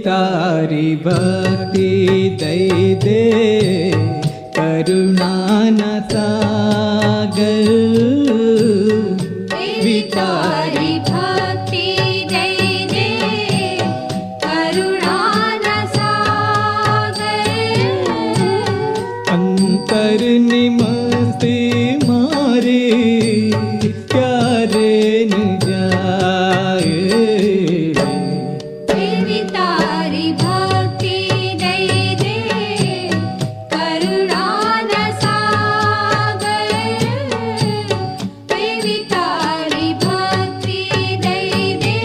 तारी भक्ति दई दे करुणा न सागर देवी तारी भक्ति दई दे करुणा न सागर अंतर निमस्ते मारे प्यारे न जाए देवी तारी भक्ति दई दे करुणा न सागर देवी तारी भक्ति दई दे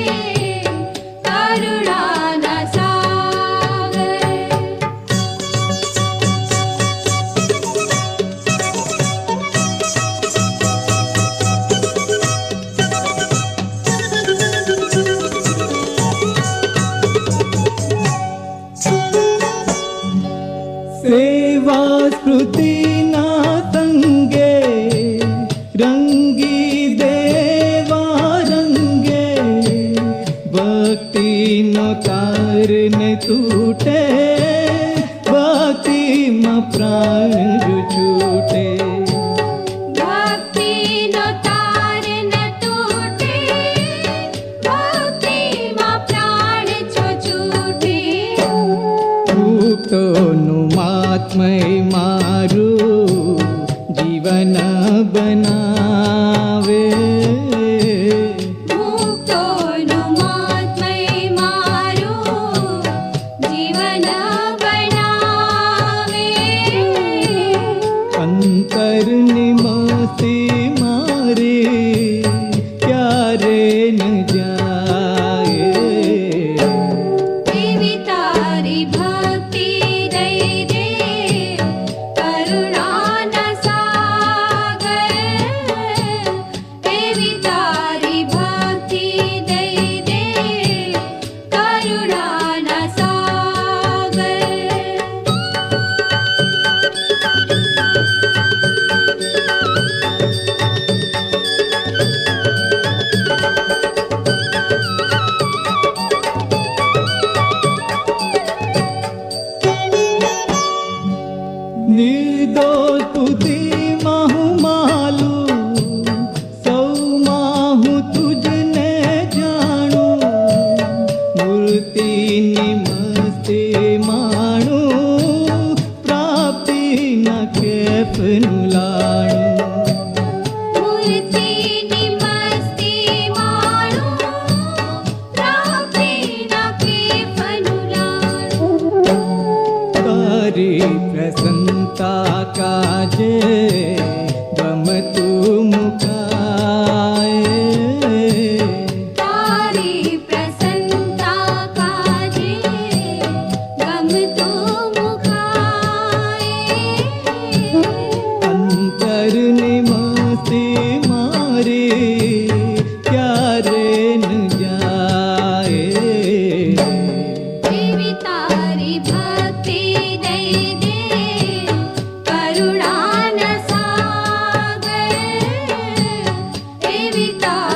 करुणा न सागर सेवा स्मृति ना संगे रंगी देवा रंगे भक्ति नो तार न टूटे भक्ति में प्राण जो छूटे भक्ति नो तार न टूटे भक्ति मां प्राण छो छूटे भूतो नु महात्मय मारू जीवन बनावे मुक्तो नु महात्मय मारो जीवन बनावे अंतर निमस्ते मारे प्यारे न जाए देवी तारी भक्ति दई दे करुणा न सागर देवी तारी भक्ति दई दे करुणा न सागर निर्दोष तुझी माहू मालू सौ माहू तुझने जाणू मूर्ति निमस्ते माणू प्राप्ति न कैफ नुलाणू मूर्ति निमस्ते माणो प्राप्ति न केफनुलाणो तारी प्रसन्नता काजे गमतु मुखाए तारी प्रसन्नता काजे गमतो मुखाए अंतर निमस्ते मारे प्यारे न जाए देवी तारी भक्ति दई दे करुणा न सागर देवी तारी